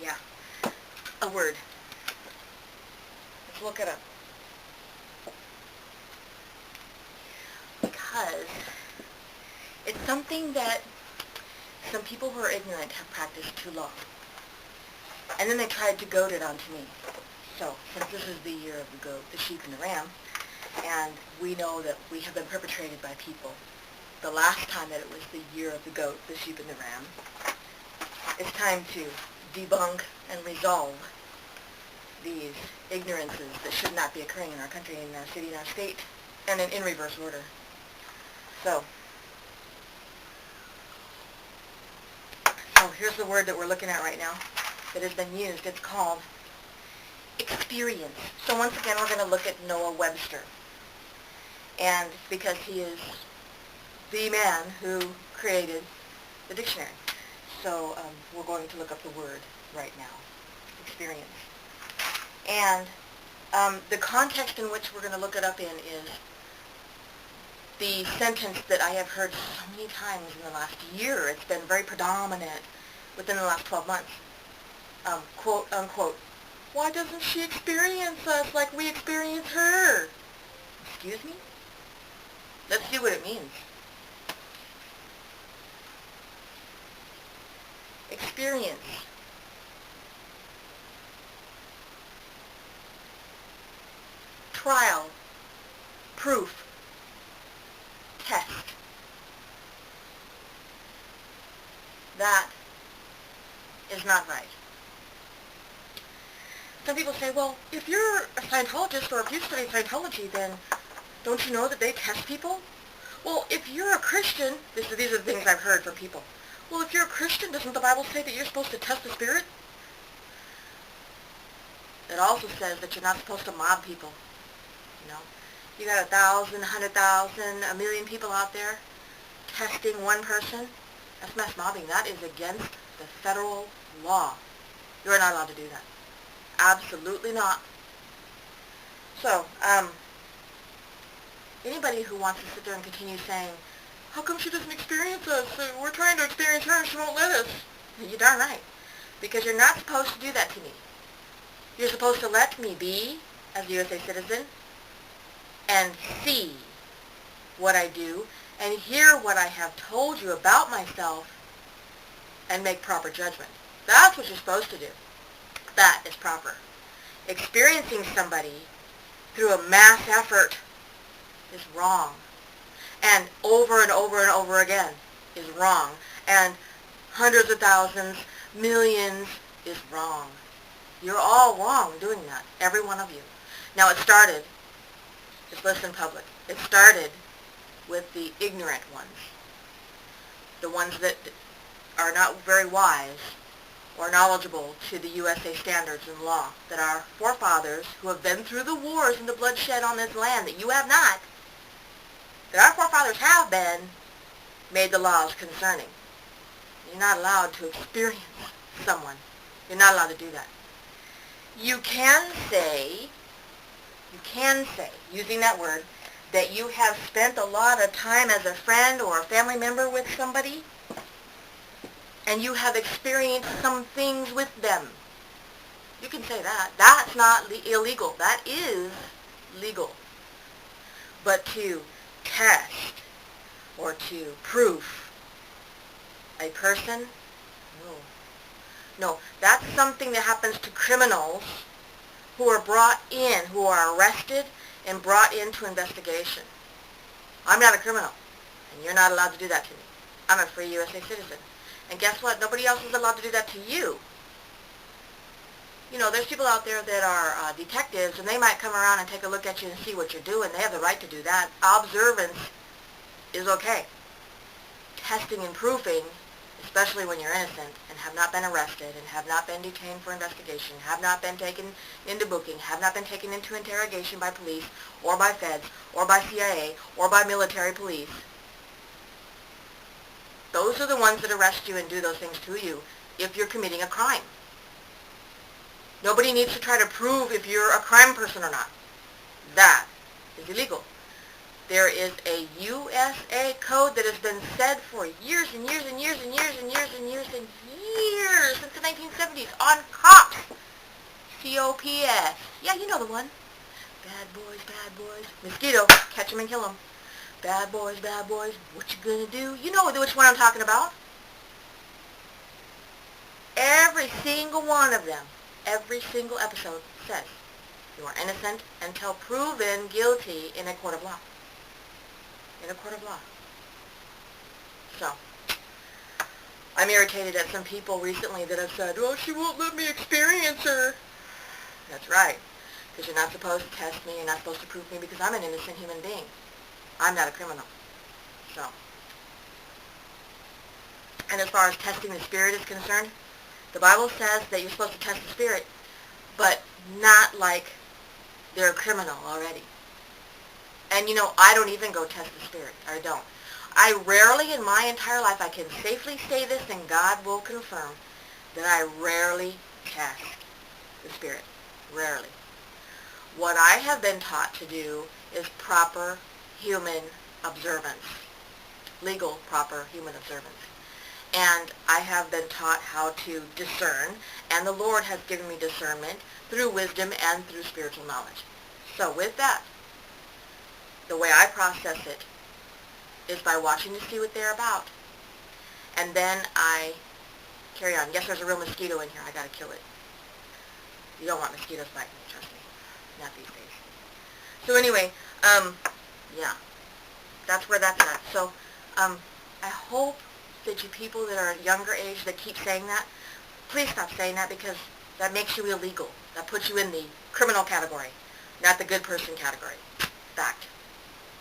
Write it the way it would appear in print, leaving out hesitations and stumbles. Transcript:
Yeah, a word. Let's look it up. Because it's something that some people who are ignorant have practiced too long. And then they tried to goad it onto me. So, since this is the year of the goat, the sheep and the ram, and we know that we have been perpetrated by people the last time that it was the year of the goat, the sheep and the ram, it's time to debunk and resolve these ignorances that should not be occurring in our country, in our city, in our state, and in reverse order. So here's the word that we're looking at right now that has been used. It's called experience. So once again, we're going to look at Noah Webster. And because he is the man who created the dictionary. So we're going to look up the word right now, experience. And the context in which we're going to look it up in is the sentence that I have heard so many times in the last year. It's been very predominant within the last 12 months. Quote, unquote, why doesn't she experience us like we experience her? Excuse me? Let's see what it means. Experience. Trial. Proof. Test. That is not right. Some people say, well, if you're a Scientologist or if you study Scientology, then don't you know that they test people? Well, if you're a Christian, these are the things I've heard from people. Well, if you're a Christian, doesn't the Bible say that you're supposed to test the spirit? It also says that you're not supposed to mob people. You know, you got 1,000, 100,000, a million people out there testing one person. That's mass mobbing. That is against the federal law. You're not allowed to do that. Absolutely not. So, anybody who wants to sit there and continue saying, how come she doesn't experience us? We're trying to experience her and she won't let us. You're darn right. Because you're not supposed to do that to me. You're supposed to let me be, as a USA citizen, and see what I do, and hear what I have told you about myself, and make proper judgment. That's what you're supposed to do. That is proper. Experiencing somebody through a mass effort is wrong. And over and over and over again is wrong. And hundreds of thousands, millions is wrong. You're all wrong doing that, every one of you. Now it started, just listen public, it started with the ignorant ones. The ones that are not very wise or knowledgeable to the USA standards and law, that our forefathers, who have been through the wars and the bloodshed on this land that you have not, that our forefathers have been, made the laws concerning. You're not allowed to experience someone. You're not allowed to do that. You can say, using that word, that you have spent a lot of time as a friend or a family member with somebody, and you have experienced some things with them. You can say that. That's not illegal. That is legal. But to test or to proof a person, no. No, that's something that happens to criminals who are brought in, who are arrested and brought into investigation. I'm not a criminal, and you're not allowed to do that to me. I'm a free USA citizen. And guess what? Nobody else is allowed to do that to you. You know, there's people out there that are detectives, and they might come around and take a look at you and see what you're doing. They have the right to do that. Observance is okay. Testing and proofing, especially when you're innocent and have not been arrested and have not been detained for investigation, have not been taken into booking, have not been taken into interrogation by police or by feds or by CIA or by military police. Those are the ones that arrest you and do those things to you if you're committing a crime. Nobody needs to try to prove if you're a crime person or not. That is illegal. There is a USA code that has been said for years and years and years and years and years and years and years, since the 1970s, on cops. COPS. Yeah, you know the one. Bad boys, bad boys. Mosquito, catch 'em and kill 'em. Bad boys, what you gonna do? You know which one I'm talking about. Every single one of them, every single episode says you are innocent until proven guilty in a court of law. In a court of law. So, I'm irritated at some people recently that have said, well, she won't let me experience her. That's right. Because you're not supposed to test me, you're not supposed to prove me, because I'm an innocent human being. I'm not a criminal. So. And as far as testing the spirit is concerned, the Bible says that you're supposed to test the spirit, but not like they're a criminal already. And you know, I don't even go test the spirit. I don't. I rarely in my entire life, I can safely say this and God will confirm, that I rarely test the spirit. Rarely. What I have been taught to do is proper human observance. Legal, proper human observance. And I have been taught how to discern, and the Lord has given me discernment through wisdom and through spiritual knowledge. So with that, the way I process it is by watching to see what they're about. And then I carry on. Yes, there's a real mosquito in here. I gotta kill it. You don't want mosquitoes biting me, trust me. Not these days. So anyway, yeah, that's where that's at. So, I hope that you people that are younger age that keep saying that, please stop saying that, because that makes you illegal. That puts you in the criminal category, not the good person category. Fact.